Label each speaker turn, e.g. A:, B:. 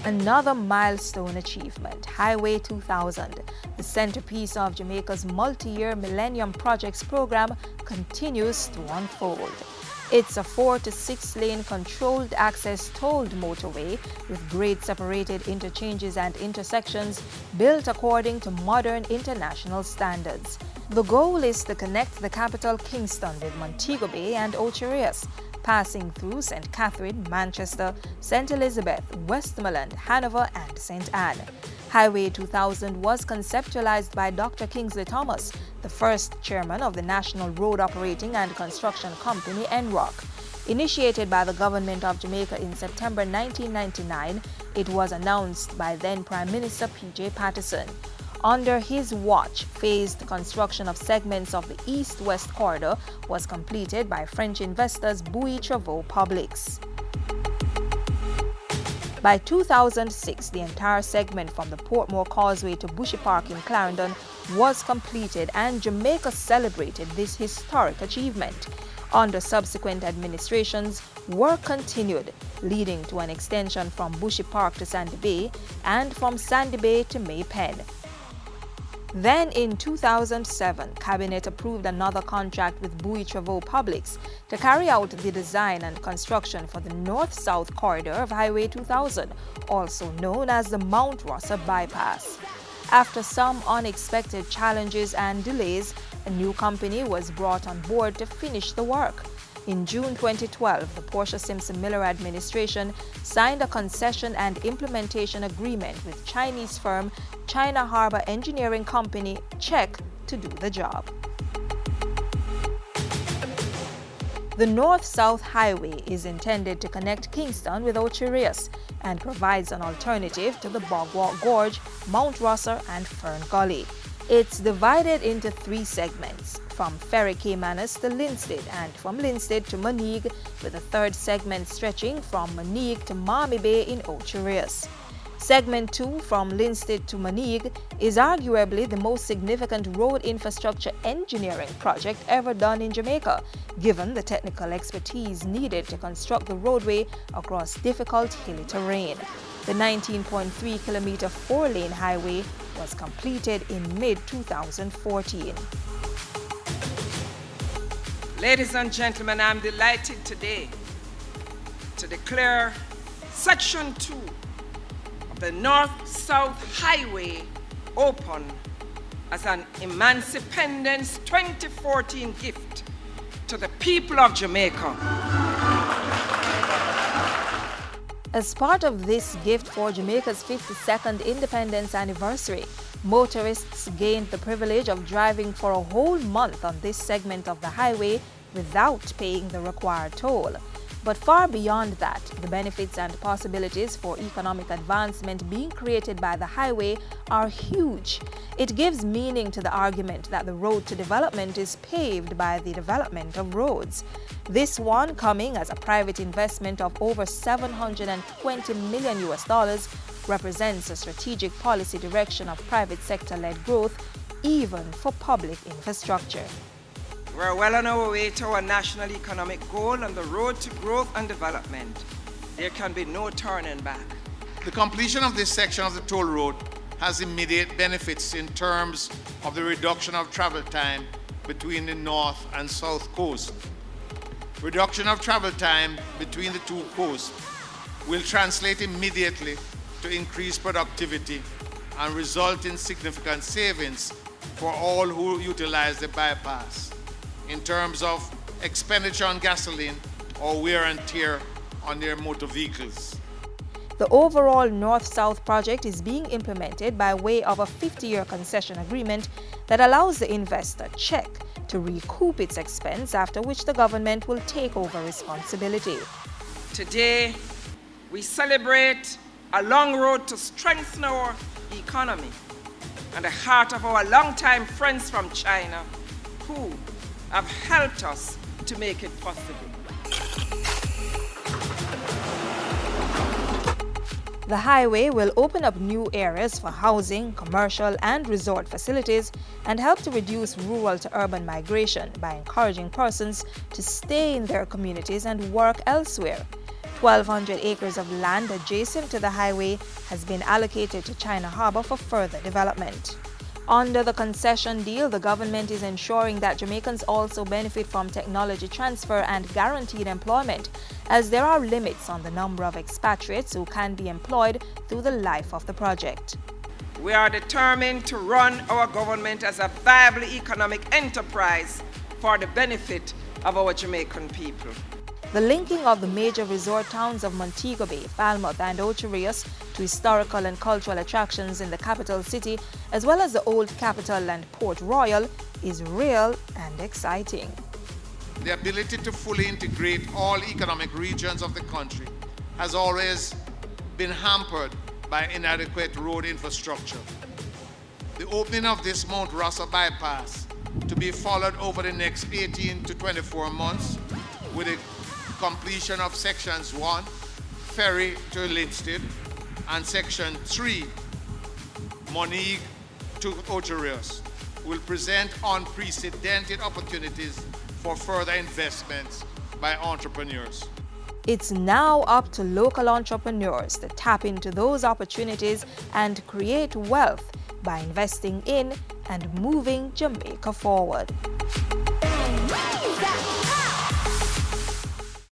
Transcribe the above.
A: Another milestone achievement, Highway 2000, the centerpiece of Jamaica's multi-year Millennium Projects program, continues to unfold. It's a 4 to 6 lane controlled access tolled motorway with grade separated interchanges and intersections built according to modern international standards. The goal is to connect the capital Kingston with Montego Bay and Ocho Rios, passing through St. Catherine, Manchester, St. Elizabeth, Westmoreland, Hanover and St. Anne. Highway 2000 was conceptualized by Dr. Kingsley Thomas, the first chairman of the National Road Operating and Construction Company, NROC. Initiated by the government of Jamaica in September 1999, it was announced by then Prime Minister P.J. Patterson. Under his watch, phased construction of segments of the East-West corridor was completed by French investors Bouygues Travaux Publics. By 2006, the entire segment from the Portmore Causeway to Bushy Park in Clarendon was completed, and Jamaica celebrated this historic achievement. Under subsequent administrations, work continued, leading to an extension from Bushy Park to Sandy Bay and from Sandy Bay to May Pen. Then in 2007, Cabinet approved another contract with Bouygues Travaux Publics to carry out the design and construction for the north-south corridor of Highway 2000, also known as the Mount Rosser Bypass. After some unexpected challenges and delays, a new company was brought on board to finish the work. In June 2012, the Portia Simpson Miller administration signed a concession and implementation agreement with Chinese firm China Harbour Engineering Company, CHEC, to do the job. The North-South Highway is intended to connect Kingston with Ocho Rios and provides an alternative to the Bogwalk Gorge, Mount Rosser and Fern Gully. It's divided into 3 segments, from Ferry Caymanas to Linstead and from Linstead to Moneague, with a 3rd segment stretching from Moneague to Marmy Bay in Ocho Rios. Segment 2 from Linstead to Moneague is arguably the most significant road infrastructure engineering project ever done in Jamaica, given the technical expertise needed to construct the roadway across difficult hilly terrain. The 19.3-kilometer 4-lane highway was completed in mid-2014.
B: Ladies and gentlemen, I'm delighted today to declare Section 2 of the North-South Highway open as an Emancipendence 2014 gift to the people of Jamaica.
A: As part of this gift for Jamaica's 52nd independence anniversary, motorists gained the privilege of driving for a whole month on this segment of the highway without paying the required toll. But far beyond that, the benefits and possibilities for economic advancement being created by the highway are huge. It gives meaning to the argument that the road to development is paved by the development of roads. This one coming as a private investment of over $720 million represents a strategic policy direction of private sector-led growth, even for public infrastructure.
B: We're well on our way to our national economic goal on the road to growth and development. There can be no turning back.
C: The completion of this section of the toll road has immediate benefits in terms of the reduction of travel time between the north and south coast. Reduction of travel time between the two coasts will translate immediately to increased productivity and result in significant savings for all who utilize the bypass in terms of expenditure on gasoline or wear and tear on their motor vehicles.
A: The overall North-South project is being implemented by way of a 50-year concession agreement that allows the investor, CHEC, to recoup its expense, after which the government will take over responsibility.
B: Today, we celebrate a long road to strengthen our economy and the heart of our longtime friends from China who have helped us to make it possible.
A: The highway will open up new areas for housing, commercial and resort facilities and help to reduce rural to urban migration by encouraging persons to stay in their communities and work elsewhere. 1,200 acres of land adjacent to the highway has been allocated to China Harbor for further development. Under the concession deal, the government is ensuring that Jamaicans also benefit from technology transfer and guaranteed employment, as there are limits on the number of expatriates who can be employed through the life of the project.
B: We are determined to run our government as a viable economic enterprise for the benefit of our Jamaican people.
A: The linking of the major resort towns of Montego Bay, Falmouth and Ocho Rios to historical and cultural attractions in the capital city, as well as the old capital and Port Royal, is real and exciting.
C: The ability to fully integrate all economic regions of the country has always been hampered by inadequate road infrastructure. The opening of this Mount Russell bypass, to be followed over the next 18 to 24 months with the completion of sections 1, ferry to Linstead, and section 3, Moneague to Ocho Rios, will present unprecedented opportunities for further investments by entrepreneurs.
A: It's now up to local entrepreneurs to tap into those opportunities and create wealth by investing in and moving Jamaica forward.